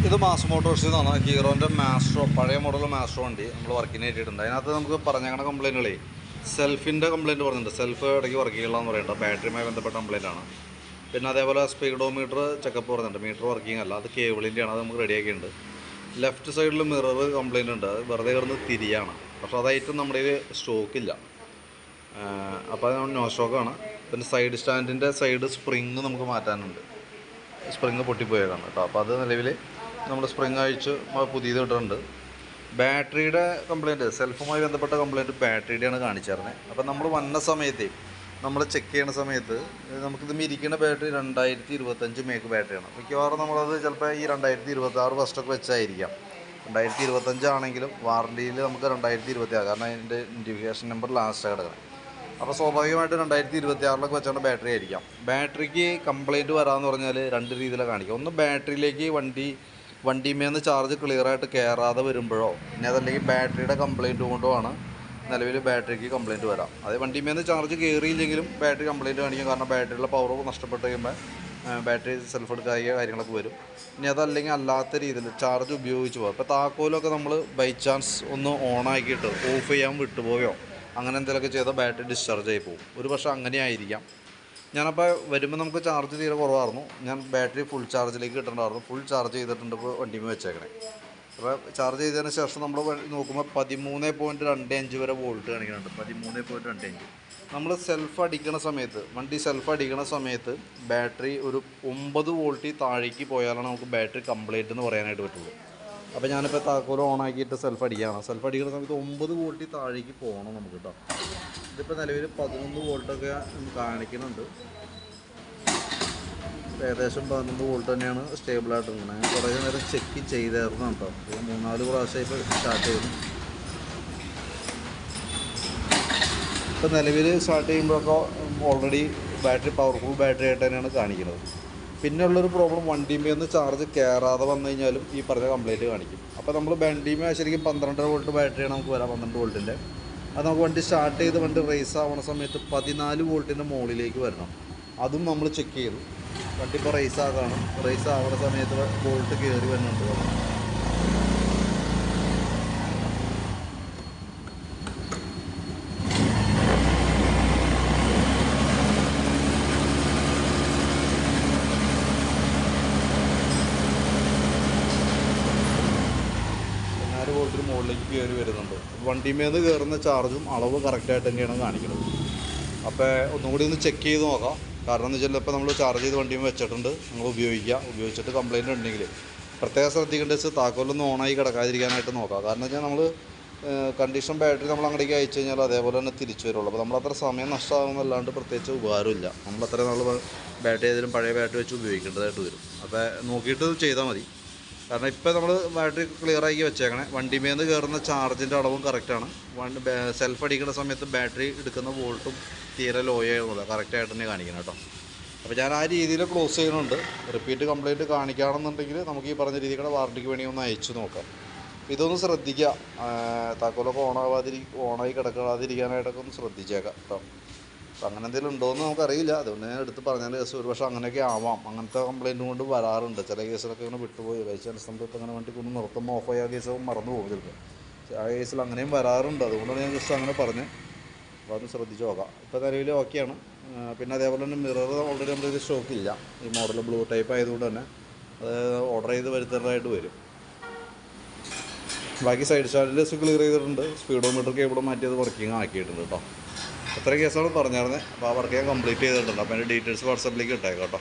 ഇത് മാസ് മോട്ടോഴ്സിൽ നിന്നാണ് ഹീറോൻ്റെ മാസ്ട്രോ, പഴയ മോഡൽ മാസ്ട്രോ വണ്ടി നമ്മൾ വർക്കിന് കയറ്റിയിട്ടുണ്ട്. അതിനകത്ത് നമുക്ക് പറഞ്ഞങ്ങനെ കംപ്ലയിൻറ്റുകളേ സെൽഫിൻ്റെ കംപ്ലയിൻറ്റ് പറഞ്ഞിട്ടുണ്ട്. സെൽഫ് ഇടയ്ക്ക് വർക്ക് ചെയ്യണമെന്ന് പറയുന്നുണ്ട്, ബാറ്ററിയുമായി ബന്ധപ്പെട്ട കംപ്ലയിൻ്റ് ആണ്. പിന്നെ അതേപോലെ സ്പീഡോമീറ്റർ ചെക്കപ്പ് പറഞ്ഞിട്ടുണ്ട്, മീറ്റർ വർക്കിംഗ് അല്ല, അത് കേബിളിൻ്റെയാണ്, അത് നമുക്ക് റെഡിയാക്കിയിട്ടുണ്ട്. ലെഫ്റ്റ് സൈഡിൽ മിറർ കംപ്ലയിൻ്റ് ഉണ്ട്, അത് വെറുതെ കിടന്ന് തിരിയാണ്, പക്ഷേ അതായിട്ട് നമ്മുടെ കയ്യിൽ സ്റ്റോക്കില്ല, അപ്പോൾ അത് നോ സ്റ്റോക്കാണ്. പിന്നെ സൈഡ് സ്റ്റാൻഡിൻ്റെ സൈഡ് സ്പ്രിങ് നമുക്ക് മാറ്റാനുണ്ട്, സ്പ്രിങ് പൊട്ടിപ്പോയേക്കാണ് കേട്ടോ. അപ്പോൾ അത് നിലവിൽ നമ്മൾ സ്പ്രിങ് അഴിച്ച് പുതിയത് ഇട്ടിട്ടുണ്ട്. ബാറ്ററിയുടെ കംപ്ലയിൻറ്റ്, സെൽഫുമായി ബന്ധപ്പെട്ട കംപ്ലയിൻറ്റ് ബാറ്ററിയുടെയാണ് കാണിച്ചായിരുന്നത്. അപ്പോൾ നമ്മൾ വന്ന സമയത്ത് നമ്മൾ ചെക്ക് ചെയ്യുന്ന സമയത്ത് നമുക്കിത് ഇരിക്കുന്ന ബാറ്ററി 2025 മേക്ക് ബാറ്ററിയാണ്. മിക്കവാറും നമ്മളത് ചിലപ്പോൾ ഈ 2026 ഫസ്റ്റൊക്കെ വെച്ചായിരിക്കാം. 2025 ആണെങ്കിലും വാറണ്ടിയിൽ നമുക്ക് 2026, കാരണം അതിൻ്റെ ഇൻഡിക്കേഷൻ നമ്പർ ലാസ്റ്റ് കിടക്കണം. അപ്പോൾ സ്വാഭാവികമായിട്ട് 2026 വെച്ചാണ് ബാറ്ററി ആയിരിക്കാം. ബാറ്ററിക്ക് കംപ്ലയിൻറ്റ് വരാമെന്ന് പറഞ്ഞാൽ രണ്ട് രീതിയിലാണ് കാണിക്കുക. ഒന്ന് ബാറ്ററിയിലേക്ക് വണ്ടിമേന്ന് ചാർജ് ക്ലിയറായിട്ട് കയറാതെ വരുമ്പോഴോ, ഇനി അതല്ലെങ്കിൽ ബാറ്ററിയുടെ കംപ്ലയിൻറ്റ് കൊണ്ടോ ആണ് നിലവിൽ ബാറ്ററിക്ക് കംപ്ലയിൻറ്റ് വരാം. അതേ വണ്ടിമേന്ന് ചാർജ് കയറിയില്ലെങ്കിലും ബാറ്ററി കംപ്ലയിൻറ്റ് കാണിക്കും, കാരണം ബാറ്ററിയുടെ പവർ നഷ്ടപ്പെട്ട് കഴിയുമ്പോൾ ബാറ്ററി സെൽഫ് എടുക്കായ കാര്യങ്ങളൊക്കെ വരും. ഇനി അതല്ലെങ്കിൽ അല്ലാത്ത രീതിയിൽ ചാർജ് ഉപയോഗിച്ച് പോകും. ഇപ്പോൾ താക്കോലൊക്കെ നമ്മൾ ബൈ ചാൻസ് ഒന്ന് ഓണാക്കിയിട്ട് ഓഫ് ചെയ്യാൻ വിട്ടുപോയോ അങ്ങനെ എന്തെങ്കിലുമൊക്കെ ചെയ്താൽ ബാറ്ററി ഡിസ്ചാർജ് ആയി പോകും. ഒരു പക്ഷേ അങ്ങനെ ആയിരിക്കാം. ഞാനപ്പോൾ വരുമ്പോൾ നമുക്ക് ചാർജ് തീരെ കുറവായിരുന്നു, ഞാൻ ബാറ്ററി ഫുൾ ചാർജിലേക്ക് ഇട്ടിട്ടുണ്ടായിരുന്നു. ഫുൾ ചാർജ് ചെയ്തിട്ടുണ്ട് ഇപ്പോൾ വണ്ടിമേ വെച്ചേക്കണേ. അപ്പോൾ ചാർജ് ചെയ്തതിന് ശേഷം നമ്മൾ നോക്കുമ്പോൾ 13.25 വരെ വോൾട്ട് കാണിക്കുന്നുണ്ട്. 13.25. നമ്മൾ സെൽഫ് അടിക്കണ സമയത്ത്, വണ്ടി സെൽഫ് അടിക്കണ സമയത്ത് ബാറ്ററി ഒരു 9 വോൾട്ടിൽ താഴേക്ക് പോയാലാണ് നമുക്ക് ബാറ്ററി കംപ്ലീറ്റ് എന്ന് പറയാനായിട്ട് പറ്റുള്ളൂ. അപ്പോൾ ഞാനിപ്പോൾ താക്കോൽ ഓണാക്കിയിട്ട് സെൽഫ് അടിക്കുകയാണ്. സെൽഫ് അടിക്കുന്ന സമയത്ത് 9 വോൾട്ടിൽ താഴേക്ക് പോകണം നമുക്ക് കേട്ടോ. ഇതിപ്പോൾ നിലവിൽ 11 വോൾട്ടൊക്കെ കാണിക്കുന്നുണ്ട്. ഏകദേശം 11 വോൾട്ട് തന്നെയാണ് സ്റ്റേബിളായിട്ട് നിൽക്കുന്നത്. ഞാൻ കുറേ നേരം ചെക്ക് ചെയ്തായിരുന്നു കേട്ടോ. 3-4 പ്രാവശ്യം ഇപ്പോൾ സ്റ്റാർട്ട് ചെയ്തു. ഇപ്പോൾ നിലവിൽ സ്റ്റാർട്ട് ചെയ്യുമ്പോഴൊക്കെ ഓൾറെഡി ബാറ്ററി പവർഫുൾ ബാറ്ററി ആയിട്ട് തന്നെയാണ് കാണിക്കുന്നത്. പിന്നെ ഉള്ളൊരു പ്രോബ്ലം, വണ്ടിമേന്ന് ചാർജ് കയറാതെ വന്നു കഴിഞ്ഞാലും ഈ പറഞ്ഞ കംപ്ലയിൻറ്റ് കാണിക്കും. അപ്പോൾ നമ്മൾ വണ്ടിമേ ശരിക്കും 12 വോൾട്ട് ബാറ്ററിയാണ് നമുക്ക് വരാം, 12 വോൾട്ടിൻ്റെ. അത് നമുക്ക് വണ്ടി സ്റ്റാർട്ട് ചെയ്ത് വണ്ടി റേസ് ആവുന്ന സമയത്ത് 14 വോൾട്ടിൻ്റെ മുകളിലേക്ക് വരണം. അതും നമ്മൾ ചെക്ക് ചെയ്തു. വണ്ടി ഇപ്പോൾ റേസ് ആവുന്ന സമയത്ത് വോൾട്ട് കയറി വരുന്നുണ്ട്. വോൾട്ടിന് മുകളിലേക്ക് കയറി വരുന്നുണ്ട്. വണ്ടിമേന്ന് കയറുന്ന ചാർജും അളവ് കറക്റ്റായിട്ട് തന്നെയാണ് കാണിക്കുന്നത്. അപ്പോൾ ഒന്നുകൂടി ഒന്ന് ചെക്ക് ചെയ്ത് നോക്കാം. കാരണം എന്ന് വെച്ചാൽ ഇപ്പോൾ നമ്മൾ ചാർജ് ചെയ്ത് വണ്ടിമേ വെച്ചിട്ടുണ്ട്, നിങ്ങൾ ഉപയോഗിച്ചിട്ട് കംപ്ലയിൻ്റ് ഉണ്ടെങ്കിൽ പ്രത്യേകം ശ്രദ്ധിക്കേണ്ടത് താക്കോലൊന്നും ഓണായി കിടക്കാതിരിക്കാനായിട്ട് നോക്കാം. കാരണം എന്ന് വെച്ചാൽ നമ്മൾ കണ്ടീഷൻ ബാറ്ററി നമ്മൾ അങ്ങോട്ടേക്ക് അയച്ചു കഴിഞ്ഞാൽ അതേപോലെ തന്നെ തിരിച്ചു വരുള്ളൂ. അപ്പോൾ നമ്മളത്ര സമയം നഷ്ടമാകുന്നല്ലാണ്ട് പ്രത്യേകിച്ച് ഉപകാരമില്ല. നമ്മളത്ര നാൾ ബാറ്ററി ഏതെങ്കിലും പഴയ ബാറ്ററി വെച്ച് ഉപയോഗിക്കേണ്ടതായിട്ട് വരും. അപ്പോൾ നോക്കിയിട്ട് ചെയ്താൽ മതി. കാരണം ഇപ്പോൾ നമ്മൾ ബാറ്ററി ക്ലിയറാക്കി വെച്ചേക്കണേ. വണ്ടിമേന്ന് കയറുന്ന ചാർജിൻ്റെ അളവും കറക്റ്റാണ്. സെൽഫ് അടിക്കുന്ന സമയത്ത് ബാറ്ററി എടുക്കുന്ന വോൾട്ടും തീരെ ലോ ആകുന്നില്ല, കറക്റ്റായിട്ട് തന്നെ കാണിക്കണം കേട്ടോ. അപ്പോൾ ഞാൻ ആ രീതിയിൽ ക്ലോസ് ചെയ്യുന്നുണ്ട്. റിപ്പീറ്റ് കംപ്ലയിൻറ്റ് കാണിക്കുകയാണെന്നുണ്ടെങ്കിൽ നമുക്ക് ഈ പറഞ്ഞ രീതിയുടെ വാറണ്ടിക്ക് വേണമെങ്കിൽ ഒന്ന് അയച്ചു നോക്കാം. ഇതൊന്ന് ശ്രദ്ധിക്കുക. താക്കോലൊക്കെ ഓണായി കിടക്കാതിരിക്കാനായിട്ടൊക്കെ ഒന്ന് ശ്രദ്ധിച്ചേക്കാം കേട്ടോ. അപ്പോൾ അങ്ങനെ എന്തെങ്കിലും ഉണ്ടോയെന്ന് നമുക്കറിയില്ല, അതുകൊണ്ട് ഞാൻ എടുത്ത് പറഞ്ഞാൽ കേസ് ഒരു പക്ഷേ അങ്ങനെയൊക്കെ ആവാം. അങ്ങനത്തെ കംപ്ലയിൻറ്റ് കൊണ്ട് വരാറുണ്ട്. ചില കേസിലൊക്കെ ഇങ്ങനെ വിട്ടുപോയി ബൈ ചാൻസ് നമ്മളിപ്പോൾ അങ്ങനെ വണ്ടിക്ക് ഒന്ന് നിർത്തുമ്പോൾ ഓഫ് ആയ കേസ് മറന്നു പോകും ചിലപ്പോൾ. ആ കേസിൽ അങ്ങനെയും വരാറുണ്ട്. അതുകൊണ്ടാണ് ഞാൻ ജസ്റ്റ് അങ്ങനെ പറഞ്ഞത്. അപ്പോൾ അത് ശ്രദ്ധിച്ച് നോക്കാം. ഇപ്പോൾ നിലവിൽ ഓക്കെയാണ്. പിന്നെ അതേപോലെ തന്നെ മിറർ ഓൾറെഡി നമ്മുടെ സ്റ്റോക്കില്ല. ഈ മോഡൽ ബ്ലൂ ടൈപ്പ് ആയതുകൊണ്ട് തന്നെ അത് ഓർഡർ ചെയ്ത് വരുത്തേണ്ടതായിട്ട് വരും. ബാക്കി സൈഡ് സ്റ്റാൻഡിൽ ക്ലിയർ ചെയ്തിട്ടുണ്ട്. സ്പീഡോമീറ്റർ കേബിൾ മാറ്റിയത് വർക്കിംഗ് ആക്കിയിട്ടുണ്ട് കേട്ടോ. അത്ര കേസാണ് പറഞ്ഞായിരുന്നത്. അപ്പോൾ ആ വർക്ക് ഞാൻ കംപ്ലീറ്റ് ചെയ്തിട്ടുണ്ട്. അപ്പോൾ അതിൻ്റെ ഡീറ്റെയിൽസ് വാട്സാപ്പിലേക്ക് ഇട്ടേക്കാം കേട്ടോ.